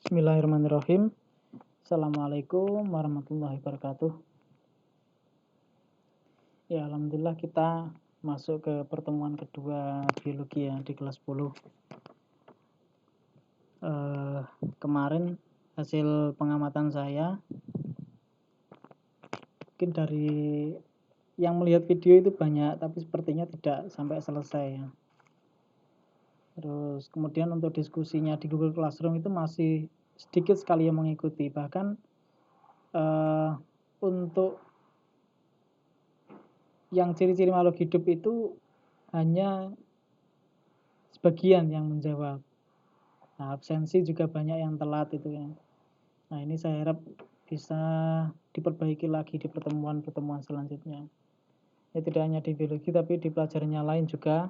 Bismillahirrahmanirrahim. Assalamualaikum warahmatullahi wabarakatuh. Ya, alhamdulillah kita masuk ke pertemuan kedua biologi ya di kelas 10. Kemarin hasil pengamatan saya, mungkin dari yang melihat video itu banyak, tapi sepertinya tidak sampai selesai ya. Terus kemudian untuk diskusinya di Google Classroom itu masih sedikit sekali yang mengikuti. Bahkan untuk yang ciri-ciri makhluk hidup itu hanya sebagian yang menjawab. Nah, absensi juga banyak yang telat itu ya. Nah, ini saya harap bisa diperbaiki lagi di pertemuan-pertemuan selanjutnya. Ya, tidak hanya di biologi tapi di pelajarannya lain juga.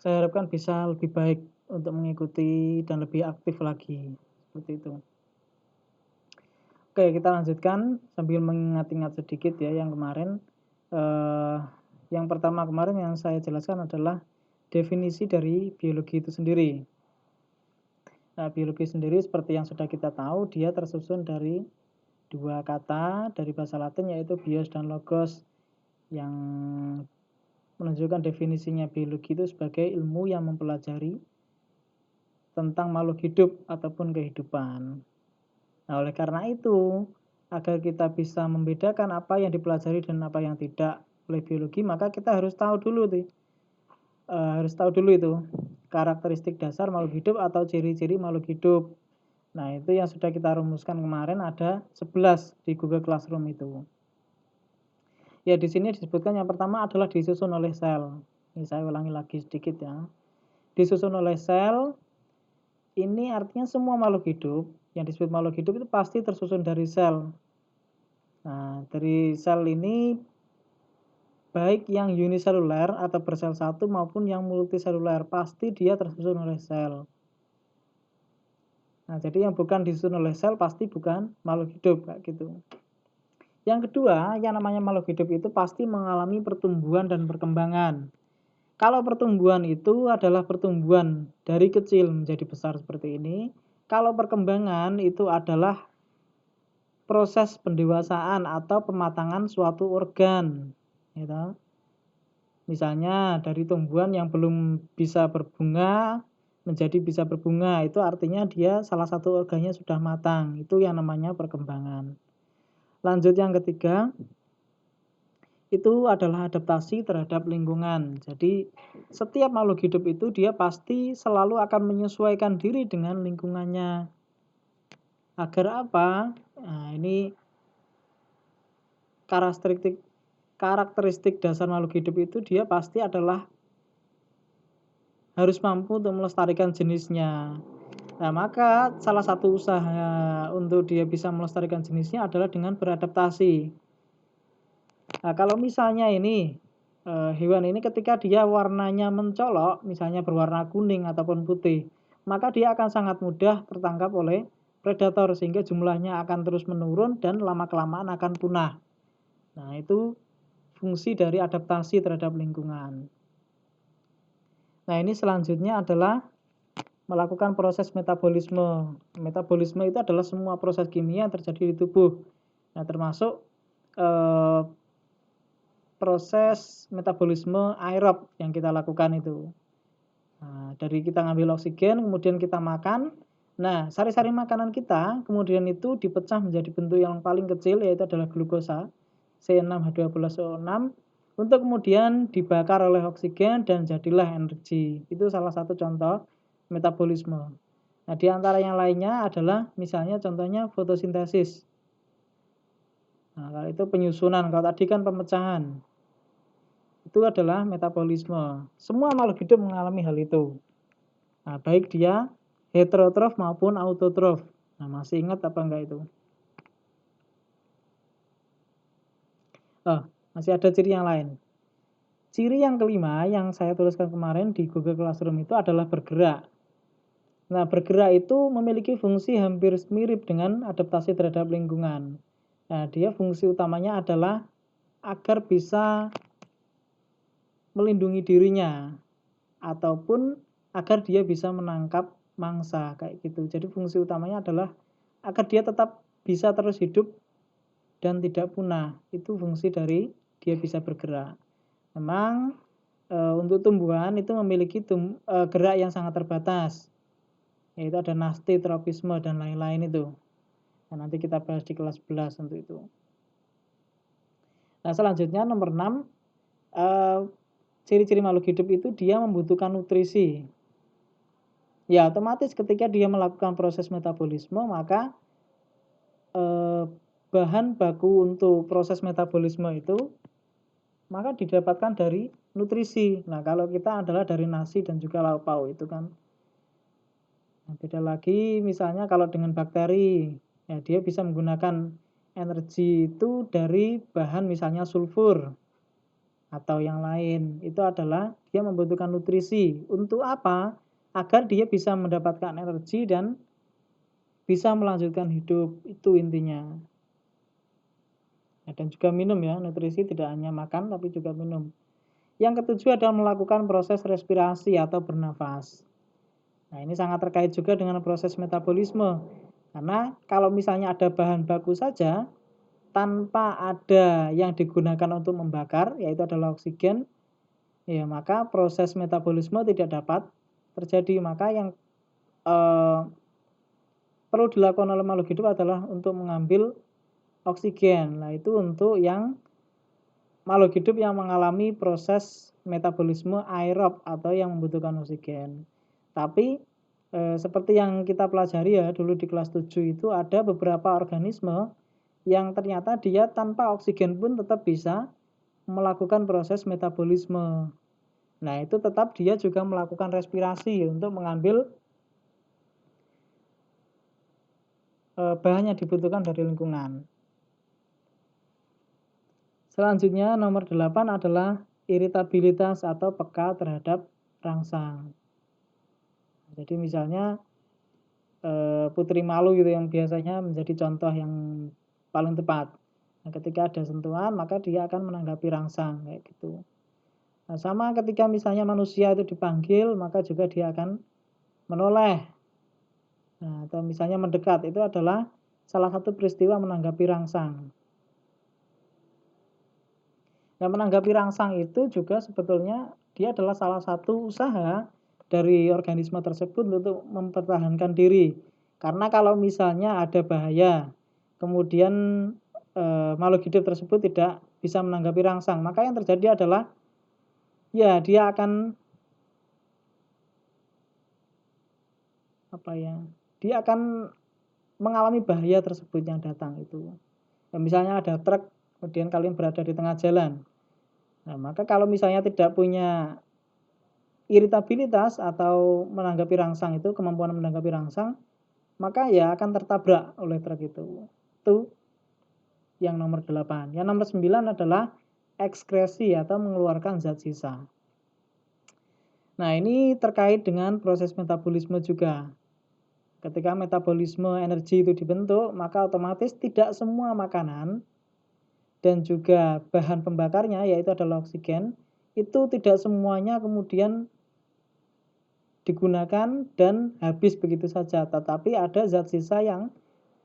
Saya harapkan bisa lebih baik untuk mengikuti dan lebih aktif lagi. Seperti itu. Oke, kita lanjutkan sambil mengingat-ingat sedikit ya yang kemarin. Yang pertama kemarin yang saya jelaskan adalah definisi dari biologi itu sendiri. Nah, biologi sendiri seperti yang sudah kita tahu, dia tersusun dari dua kata dari bahasa Latin yaitu bios dan logos, yang menunjukkan definisinya biologi itu sebagai ilmu yang mempelajari tentang makhluk hidup ataupun kehidupan. Nah, oleh karena itu, agar kita bisa membedakan apa yang dipelajari dan apa yang tidak oleh biologi, maka kita harus tahu dulu itu karakteristik dasar makhluk hidup atau ciri-ciri makhluk hidup. Nah, itu yang sudah kita rumuskan kemarin, ada 11 di Google Classroom itu. Ya, di sini disebutkan yang pertama adalah disusun oleh sel. Ini saya ulangi lagi sedikit ya. Disusun oleh sel, ini artinya semua makhluk hidup, yang disebut makhluk hidup itu pasti tersusun dari sel. Nah, dari sel ini baik yang uniseluler atau bersel satu maupun yang multiseluler, pasti dia tersusun oleh sel. Nah, jadi yang bukan disusun oleh sel pasti bukan makhluk hidup kayak gitu. Yang kedua, yang namanya makhluk hidup itu pasti mengalami pertumbuhan dan perkembangan. Kalau pertumbuhan itu adalah pertumbuhan dari kecil menjadi besar seperti ini. Kalau perkembangan itu adalah proses pendewasaan atau pematangan suatu organ. Gitu. Misalnya dari tumbuhan yang belum bisa berbunga menjadi bisa berbunga, itu artinya dia salah satu organnya sudah matang. Itu yang namanya perkembangan. Lanjut yang ketiga, itu adalah adaptasi terhadap lingkungan. Jadi setiap makhluk hidup itu dia pasti selalu akan menyesuaikan diri dengan lingkungannya. Agar apa? Nah, ini karakteristik dasar makhluk hidup itu dia pasti adalah harus mampu untuk melestarikan jenisnya. Nah, maka salah satu usaha untuk dia bisa melestarikan jenisnya adalah dengan beradaptasi. Nah, kalau misalnya ini hewan ini ketika dia warnanya mencolok, misalnya berwarna kuning ataupun putih, maka dia akan sangat mudah tertangkap oleh predator sehingga jumlahnya akan terus menurun dan lama-kelamaan akan punah. Nah, itu fungsi dari adaptasi terhadap lingkungan. Nah, ini selanjutnya adalah melakukan proses metabolisme. Metabolisme itu adalah semua proses kimia yang terjadi di tubuh. Nah, termasuk proses metabolisme aerob yang kita lakukan itu. Nah, dari kita ngambil oksigen, kemudian kita makan. Nah, sari-sari makanan kita kemudian itu dipecah menjadi bentuk yang paling kecil, yaitu adalah glukosa, C6H12O6, untuk kemudian dibakar oleh oksigen dan jadilah energi. Itu salah satu contoh metabolisme. Nah, di antara yang lainnya adalah misalnya contohnya fotosintesis. Nah, kalau itu penyusunan, kalau tadi kan pemecahan. Itu adalah metabolisme. Semua makhluk hidup mengalami hal itu. Nah, baik dia heterotrof maupun autotrof. Nah, masih ingat apa enggak itu? Masih ada ciri yang lain. Ciri yang kelima yang saya tuliskan kemarin di Google Classroom itu adalah bergerak. Nah, bergerak itu memiliki fungsi hampir mirip dengan adaptasi terhadap lingkungan. Nah, dia fungsi utamanya adalah agar bisa melindungi dirinya ataupun agar dia bisa menangkap mangsa kayak gitu. Jadi fungsi utamanya adalah agar dia tetap bisa terus hidup dan tidak punah. Itu fungsi dari dia bisa bergerak. Memang untuk tumbuhan itu memiliki gerak yang sangat terbatas, yaitu ada nasti, tropisme, dan lain-lain itu. Nah, nanti kita bahas di kelas 11 untuk itu. Nah, selanjutnya nomor 6, ciri-ciri makhluk hidup itu dia membutuhkan nutrisi. Ya, otomatis ketika dia melakukan proses metabolisme, maka bahan baku untuk proses metabolisme itu maka didapatkan dari nutrisi. Nah, kalau kita adalah dari nasi dan juga lauk pauk itu kan. Nah, beda lagi misalnya kalau dengan bakteri, ya dia bisa menggunakan energi itu dari bahan misalnya sulfur atau yang lain. Itu adalah dia membutuhkan nutrisi. Untuk apa? Agar dia bisa mendapatkan energi dan bisa melanjutkan hidup. Itu intinya. Nah, dan juga minum ya, nutrisi tidak hanya makan tapi juga minum. Yang ketujuh adalah melakukan proses respirasi atau bernafas. Nah, ini sangat terkait juga dengan proses metabolisme. Karena kalau misalnya ada bahan baku saja, tanpa ada yang digunakan untuk membakar, yaitu adalah oksigen, ya maka proses metabolisme tidak dapat terjadi. Maka yang perlu dilakukan oleh makhluk hidup adalah untuk mengambil oksigen. Nah, itu untuk yang makhluk hidup yang mengalami proses metabolisme aerob atau yang membutuhkan oksigen. Tapi seperti yang kita pelajari ya dulu di kelas 7 itu ada beberapa organisme yang ternyata dia tanpa oksigen pun tetap bisa melakukan proses metabolisme. Nah, itu tetap dia juga melakukan respirasi untuk mengambil bahan yang dibutuhkan dari lingkungan. Selanjutnya nomor 8 adalah iritabilitas atau peka terhadap rangsang. Jadi misalnya putri malu gitu yang biasanya menjadi contoh yang paling tepat. Nah, ketika ada sentuhan maka dia akan menanggapi rangsang kayak gitu. Nah, sama ketika misalnya manusia itu dipanggil maka juga dia akan menoleh. Nah, atau misalnya mendekat itu adalah salah satu peristiwa menanggapi rangsang. Nah, menanggapi rangsang itu juga sebetulnya dia adalah salah satu usaha dari organisme tersebut untuk mempertahankan diri. Karena kalau misalnya ada bahaya, kemudian makhluk hidup tersebut tidak bisa menanggapi rangsang, maka yang terjadi adalah ya dia akan dia akan mengalami bahaya tersebut yang datang itu. Ya, misalnya ada truk, kemudian kalian berada di tengah jalan. Nah, maka kalau misalnya tidak punya iritabilitas atau menanggapi rangsang itu, kemampuan menanggapi rangsang, maka ya akan tertabrak oleh truk itu. Itu yang nomor 8. Yang nomor 9 adalah ekskresi atau mengeluarkan zat sisa. Nah, ini terkait dengan proses metabolisme juga. Ketika metabolisme energi itu dibentuk, maka otomatis tidak semua makanan dan juga bahan pembakarnya, yaitu adalah oksigen, itu tidak semuanya kemudian digunakan dan habis begitu saja. Tetapi ada zat sisa yang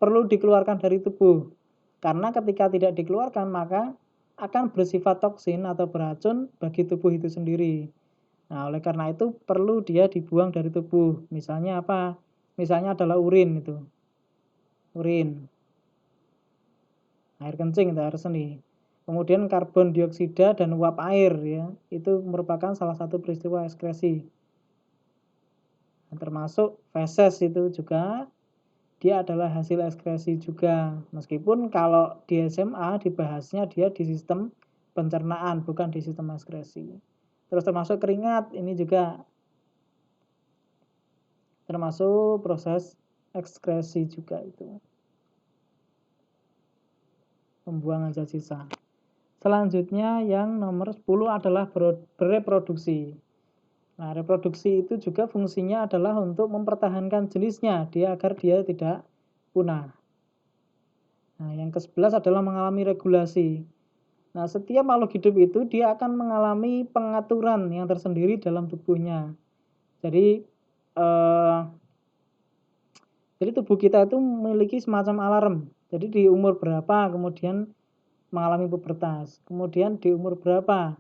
perlu dikeluarkan dari tubuh. Karena ketika tidak dikeluarkan, maka akan bersifat toksin atau beracun bagi tubuh itu sendiri. Nah, oleh karena itu perlu dia dibuang dari tubuh. Misalnya apa? Misalnya adalah urin itu. Urin. Air kencing itu air seni. Kemudian karbon dioksida dan uap air ya, itu merupakan salah satu peristiwa ekskresi. Termasuk feses itu juga dia adalah hasil ekskresi juga. Meskipun kalau di SMA dibahasnya dia di sistem pencernaan bukan di sistem ekskresi. Terus termasuk keringat ini juga termasuk proses ekskresi juga itu. Pembuangan zat sisa. Selanjutnya yang nomor 10 adalah bereproduksi. Nah, reproduksi itu juga fungsinya adalah untuk mempertahankan jenisnya agar dia tidak punah. Nah, yang ke-11 adalah mengalami regulasi. Nah, setiap makhluk hidup itu dia akan mengalami pengaturan yang tersendiri dalam tubuhnya. Jadi Jadi tubuh kita itu memiliki semacam alarm. Jadi di umur berapa kemudian mengalami pubertas, kemudian di umur berapa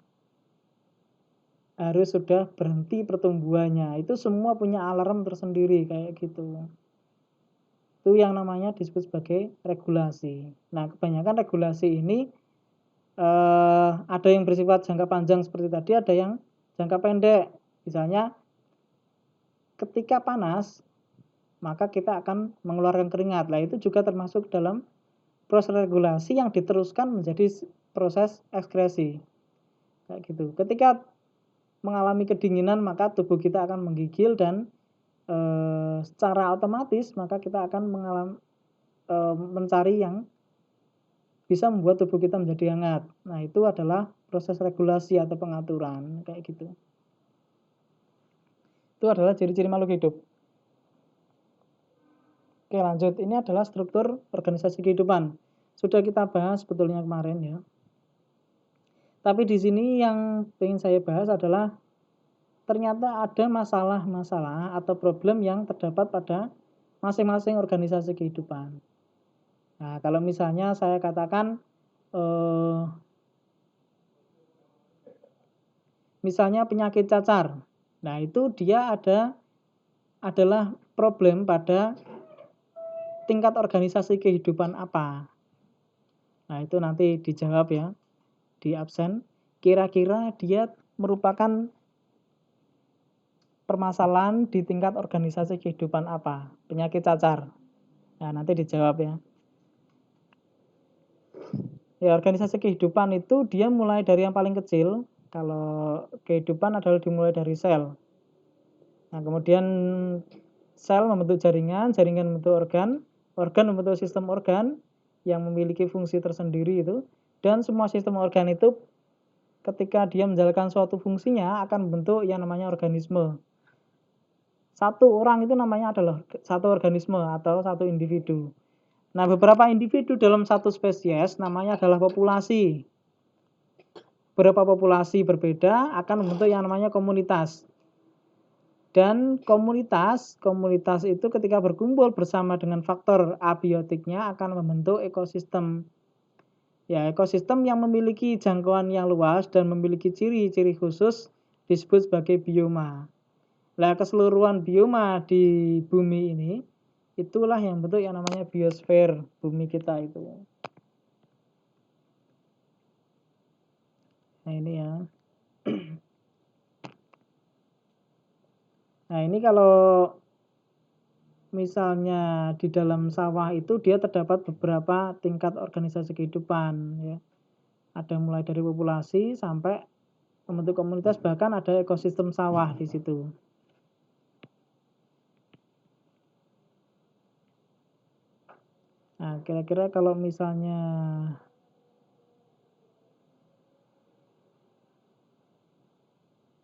harus sudah berhenti pertumbuhannya. Itu semua punya alarm tersendiri kayak gitu. Itu yang namanya disebut sebagai regulasi. Nah, kebanyakan regulasi ini ada yang bersifat jangka panjang seperti tadi, ada yang jangka pendek. Misalnya ketika panas, maka kita akan mengeluarkan keringat. Nah, itu juga termasuk dalam proses regulasi yang diteruskan menjadi proses ekskresi. Kayak gitu. Ketika mengalami kedinginan, maka tubuh kita akan menggigil dan secara otomatis maka kita akan mencari yang bisa membuat tubuh kita menjadi hangat. Nah, itu adalah proses regulasi atau pengaturan kayak gitu. Itu adalah ciri-ciri makhluk hidup. Oke, lanjut. Ini adalah struktur organisasi kehidupan. Sudah kita bahas sebetulnya kemarin ya. Tapi di sini yang ingin saya bahas adalah ternyata ada masalah-masalah atau problem yang terdapat pada masing-masing organisasi kehidupan. Nah, kalau misalnya saya katakan misalnya penyakit cacar. Nah, itu dia adalah problem pada tingkat organisasi kehidupan apa. Nah, itu nanti dijawab ya di absen. Kira-kira dia merupakan permasalahan di tingkat organisasi kehidupan apa? Penyakit cacar. Nah, nanti dijawab ya. Ya, organisasi kehidupan itu dia mulai dari yang paling kecil. Kalau kehidupan adalah dimulai dari sel. Nah, kemudian sel membentuk jaringan, jaringan membentuk organ, organ membentuk sistem organ yang memiliki fungsi tersendiri itu, dan semua sistem organ itu ketika dia menjalankan suatu fungsinya akan membentuk yang namanya organisme. Satu orang itu namanya adalah satu organisme atau satu individu. Nah, beberapa individu dalam satu spesies namanya adalah populasi. Beberapa populasi berbeda akan membentuk yang namanya komunitas. Dan komunitas itu ketika berkumpul bersama dengan faktor abiotiknya akan membentuk ekosistem. Ya, ekosistem yang memiliki jangkauan yang luas dan memiliki ciri-ciri khusus disebut sebagai bioma. Nah, keseluruhan bioma di bumi ini itulah yang bentuk yang namanya biosfer bumi kita itu. Nah, ini ya. Nah, ini kalau misalnya di dalam sawah itu dia terdapat beberapa tingkat organisasi kehidupan ya. Ada mulai dari populasi sampai membentuk komunitas, bahkan ada ekosistem sawah di situ. Nah, kira-kira kalau misalnya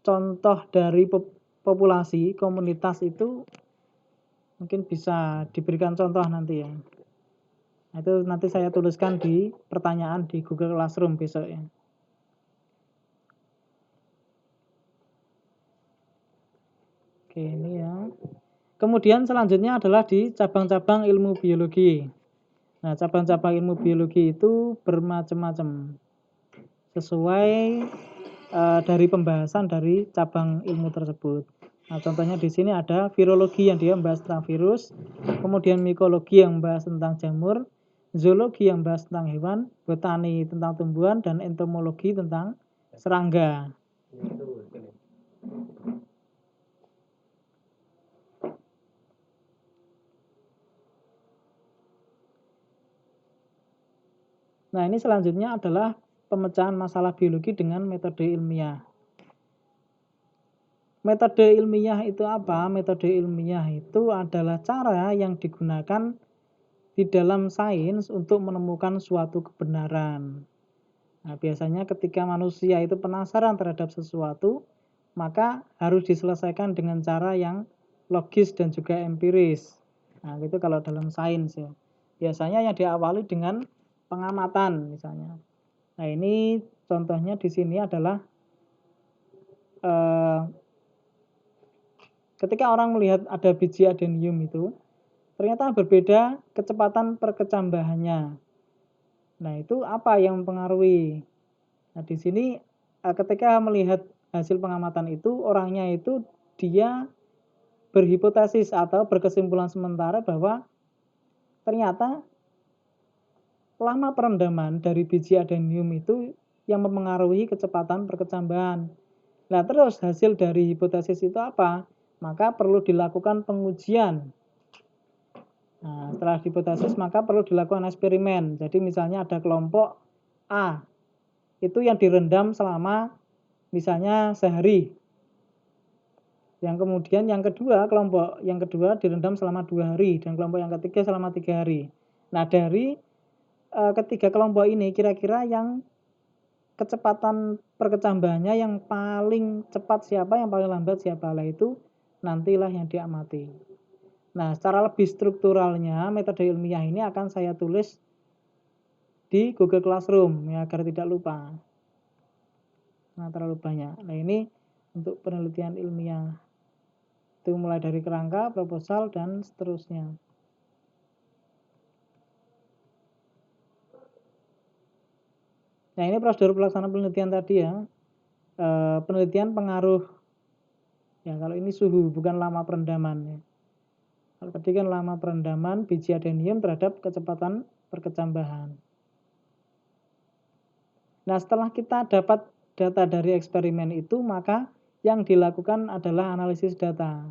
contoh dari populasi komunitas itu mungkin bisa diberikan contoh nanti ya. Nah, itu nanti saya tuliskan di pertanyaan di Google Classroom besok ya. Oke, ini ya. Kemudian selanjutnya adalah di cabang-cabang ilmu biologi. Nah, cabang-cabang ilmu biologi itu bermacam-macam sesuai dari pembahasan dari cabang ilmu tersebut. Nah, contohnya di sini ada virologi yang dia membahas tentang virus, kemudian mikologi yang membahas tentang jamur, zoologi yang membahas tentang hewan, botani tentang tumbuhan, dan entomologi tentang serangga. Nah, ini selanjutnya adalah pemecahan masalah biologi dengan metode ilmiah. Metode ilmiah itu apa? Metode ilmiah itu adalah cara yang digunakan di dalam sains untuk menemukan suatu kebenaran. Nah, biasanya ketika manusia itu penasaran terhadap sesuatu, maka harus diselesaikan dengan cara yang logis dan juga empiris. Nah, itu kalau dalam sains ya. Biasanya yang diawali dengan pengamatan misalnya. Nah, ini contohnya di sini adalah ketika orang melihat ada biji adenium itu, ternyata berbeda kecepatan perkecambahannya. Nah, itu apa yang mempengaruhi? Nah, di sini ketika melihat hasil pengamatan itu, orangnya itu dia berhipotesis atau berkesimpulan sementara bahwa ternyata lama perendaman dari biji adenium itu yang mempengaruhi kecepatan perkecambahan. Nah, terus hasil dari hipotesis itu apa? Maka perlu dilakukan pengujian. Nah, setelah hipotesis maka perlu dilakukan eksperimen. Jadi misalnya ada kelompok A, itu yang direndam selama misalnya sehari. Yang kemudian kelompok yang kedua direndam selama 2 hari dan kelompok yang ketiga selama 3 hari. Nah, dari ketiga kelompok ini kira-kira yang kecepatan perkecambahannya yang paling cepat siapa, yang paling lambat siapa, lah itu nantilah yang diamati. Nah, secara lebih strukturalnya metode ilmiah ini akan saya tulis di Google Classroom ya, agar tidak lupa. Nah, terlalu banyak. Nah, ini untuk penelitian ilmiah. Itu mulai dari kerangka, proposal, dan seterusnya. Nah, ini prosedur pelaksanaan penelitian tadi ya. Penelitian pengaruh. Ya, kalau ini suhu, bukan lama perendaman ya. Kalau tadi kan lama perendaman biji adenium terhadap kecepatan perkecambahan. Nah, setelah kita dapat data dari eksperimen itu, maka yang dilakukan adalah analisis data.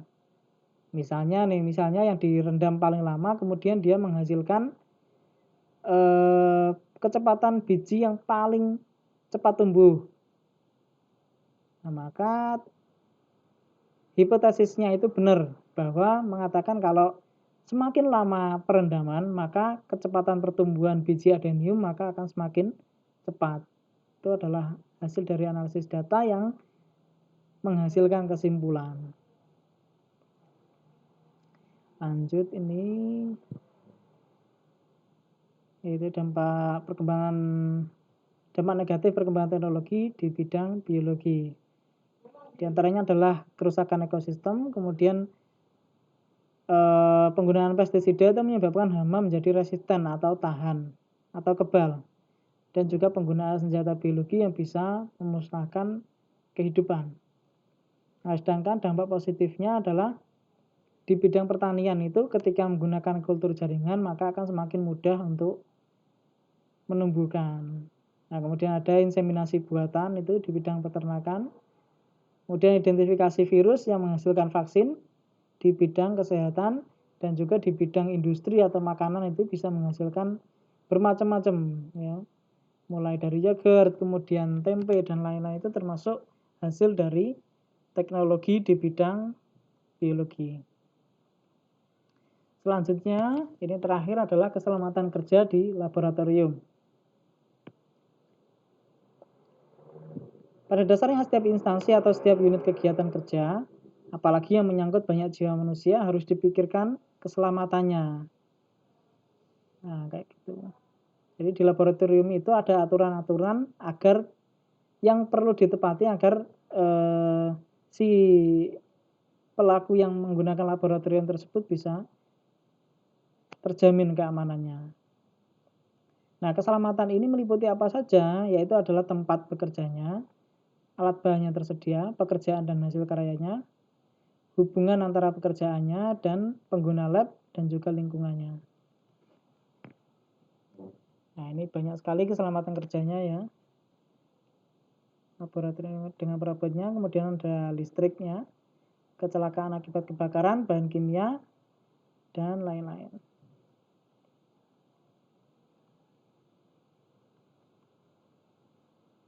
Misalnya yang direndam paling lama, kemudian dia menghasilkan kecepatan biji yang paling cepat tumbuh. Nah, maka hipotesisnya itu benar, bahwa mengatakan kalau semakin lama perendaman, maka kecepatan pertumbuhan biji adenium maka akan semakin cepat. Itu adalah hasil dari analisis data yang menghasilkan kesimpulan. Lanjut, ini yaitu dampak negatif perkembangan teknologi di bidang biologi. Di antaranya adalah kerusakan ekosistem, kemudian penggunaan pestisida itu menyebabkan hama menjadi resisten atau tahan atau kebal, dan juga penggunaan senjata biologi yang bisa memusnahkan kehidupan. Nah, sedangkan dampak positifnya adalah di bidang pertanian itu ketika menggunakan kultur jaringan maka akan semakin mudah untuk menumbuhkan. Nah, kemudian ada inseminasi buatan itu di bidang peternakan. Kemudian identifikasi virus yang menghasilkan vaksin di bidang kesehatan, dan juga di bidang industri atau makanan itu bisa menghasilkan bermacam-macam ya. Mulai dari yogurt, kemudian tempe dan lain-lain itu termasuk hasil dari teknologi di bidang biologi. Selanjutnya, ini terakhir adalah keselamatan kerja di laboratorium. Pada dasarnya setiap instansi atau setiap unit kegiatan kerja, apalagi yang menyangkut banyak jiwa manusia, harus dipikirkan keselamatannya. Nah, kayak gitu. Jadi di laboratorium itu ada aturan-aturan agar yang perlu ditepati agar si pelaku yang menggunakan laboratorium tersebut bisa terjamin keamanannya. Nah, keselamatan ini meliputi apa saja, yaitu adalah tempat bekerjanya, alat bahannya tersedia, pekerjaan dan hasil karyanya, hubungan antara pekerjaannya dan pengguna lab, dan juga lingkungannya. Nah, ini banyak sekali keselamatan kerjanya ya. Laboratorium dengan perabotnya, kemudian ada listriknya, kecelakaan akibat kebakaran, bahan kimia, dan lain-lain.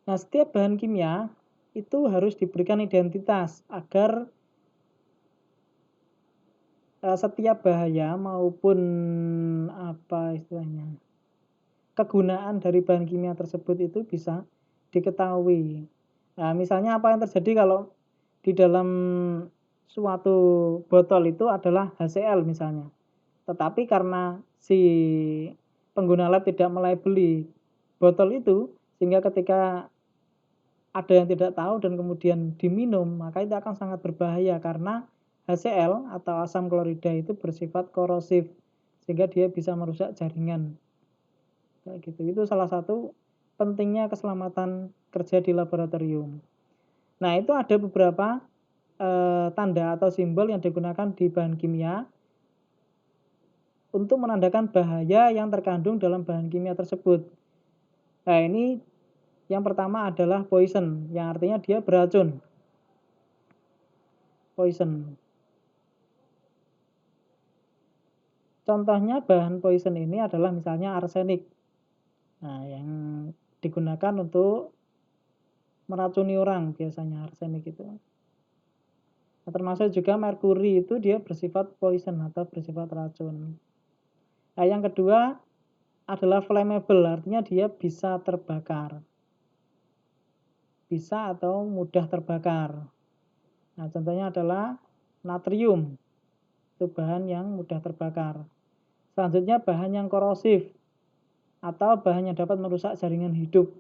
Nah, setiap bahan kimia itu harus diberikan identitas agar setiap bahaya maupun apa istilahnya, kegunaan dari bahan kimia tersebut itu bisa diketahui. Nah, misalnya apa yang terjadi kalau di dalam suatu botol itu adalah HCl misalnya. Tetapi karena si pengguna lab tidak melabeli botol itu, sehingga ketika ada yang tidak tahu dan kemudian diminum, maka itu akan sangat berbahaya karena HCl atau asam klorida itu bersifat korosif sehingga dia bisa merusak jaringan. Kayak gitu. Itu salah satu pentingnya keselamatan kerja di laboratorium. Nah, itu ada beberapa tanda atau simbol yang digunakan di bahan kimia untuk menandakan bahaya yang terkandung dalam bahan kimia tersebut. Nah, ini yang pertama adalah poison, yang artinya dia beracun. Poison. Contohnya bahan poison ini adalah misalnya arsenik. Nah, yang digunakan untuk meracuni orang biasanya arsenik itu. Nah, termasuk juga merkuri itu dia bersifat poison atau bersifat racun. Nah, yang kedua adalah flammable, artinya dia bisa terbakar. Bisa atau mudah terbakar. Nah, contohnya adalah natrium. Itu bahan yang mudah terbakar. Selanjutnya bahan yang korosif atau bahan yang dapat merusak jaringan hidup.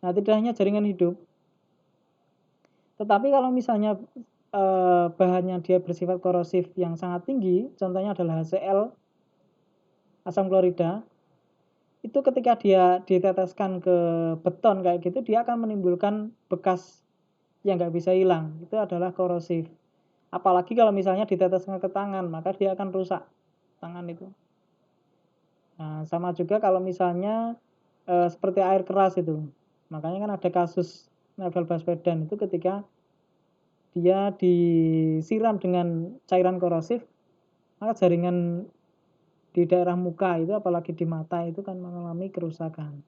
Nah, tidak hanya jaringan hidup, tetapi kalau misalnya bahannya dia bersifat korosif yang sangat tinggi, contohnya adalah HCl, asam klorida, itu ketika dia diteteskan ke beton kayak gitu, dia akan menimbulkan bekas yang nggak bisa hilang. Itu adalah korosif. Apalagi kalau misalnya diteteskan ke tangan, maka dia akan rusak tangan itu. Nah, sama juga kalau misalnya seperti air keras itu. Makanya kan ada kasus Novel Baswedan itu ketika dia disiram dengan cairan korosif, maka jaringan di daerah muka itu apalagi di mata itu kan mengalami kerusakan.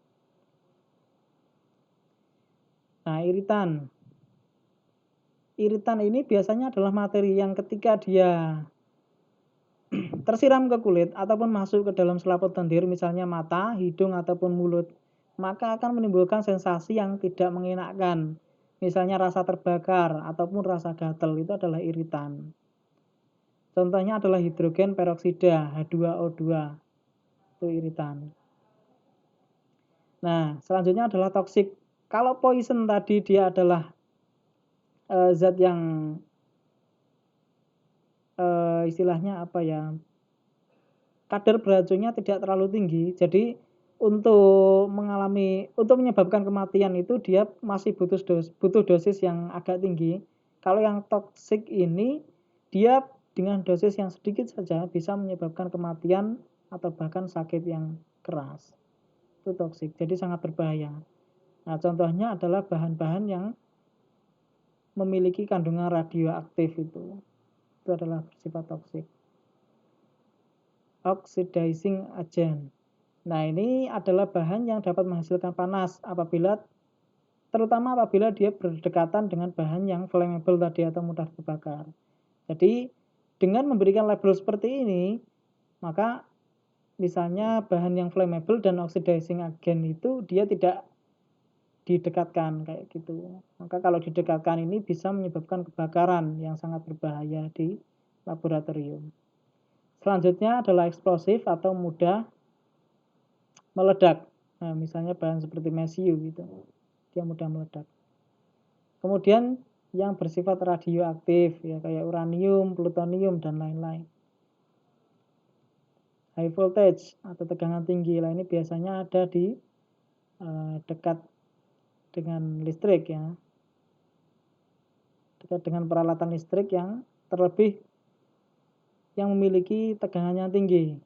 Nah, iritan. Iritan ini biasanya adalah materi yang ketika dia tersiram ke kulit ataupun masuk ke dalam selaput lendir, misalnya mata, hidung ataupun mulut, maka akan menimbulkan sensasi yang tidak mengenakkan. Misalnya rasa terbakar ataupun rasa gatal, itu adalah iritan. Contohnya adalah hidrogen peroksida H2O2. Itu iritan. Nah, selanjutnya adalah toksik. Kalau poison tadi dia adalah zat yang istilahnya apa ya, kadar beracunnya tidak terlalu tinggi. Jadi untuk menyebabkan kematian itu dia masih butuh dosis yang agak tinggi. Kalau yang toksik ini dia dengan dosis yang sedikit saja bisa menyebabkan kematian atau bahkan sakit yang keras. Itu toksik, jadi sangat berbahaya. Nah, contohnya adalah bahan-bahan yang memiliki kandungan radioaktif itu adalah bersifat toksik. Oxidizing agent. Nah, ini adalah bahan yang dapat menghasilkan panas terutama apabila dia berdekatan dengan bahan yang flammable tadi atau mudah terbakar. Jadi, dengan memberikan label seperti ini, maka misalnya bahan yang flammable dan oxidizing agent itu dia tidak didekatkan kayak gitu. Maka kalau didekatkan ini bisa menyebabkan kebakaran yang sangat berbahaya di laboratorium. Selanjutnya adalah eksplosif atau mudah meledak. Nah, misalnya bahan seperti mesiu gitu. Dia mudah meledak. Kemudian yang bersifat radioaktif ya kayak uranium, plutonium dan lain-lain. High voltage atau tegangan tinggi. Lah ini biasanya ada di dekat dengan listrik ya. Dekat dengan peralatan listrik yang terlebih yang memiliki tegangannya tinggi.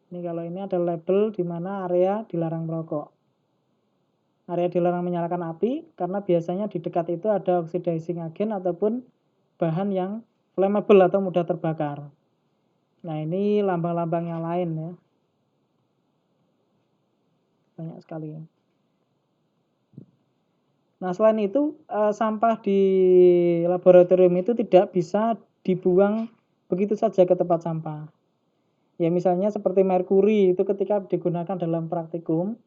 Ini kalau ini ada label di mana area dilarang merokok. Area dilarang menyalakan api karena biasanya di dekat itu ada oxidizing agent ataupun bahan yang flammable atau mudah terbakar. Nah, ini lambang-lambang yang lain ya. Banyak sekali. Nah, selain itu sampah di laboratorium itu tidak bisa dibuang begitu saja ke tempat sampah. Ya misalnya seperti merkuri itu ketika digunakan dalam praktikum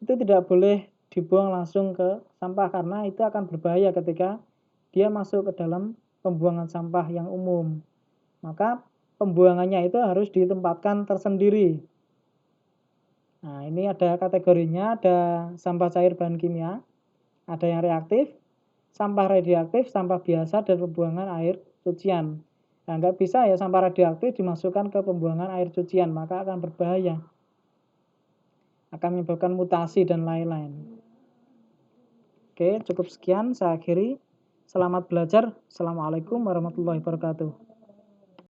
itu tidak boleh dibuang langsung ke sampah karena itu akan berbahaya ketika dia masuk ke dalam pembuangan sampah yang umum. Maka pembuangannya itu harus ditempatkan tersendiri. Nah, ini ada kategorinya, ada sampah cair bahan kimia, ada yang reaktif, sampah radioaktif, sampah biasa, dan pembuangan air cucian. Nah, nggak bisa ya sampah radioaktif dimasukkan ke pembuangan air cucian, maka akan berbahaya. Akan menyebabkan mutasi dan lain-lain. Oke, cukup sekian saya akhiri. Selamat belajar. Assalamualaikum warahmatullahi wabarakatuh.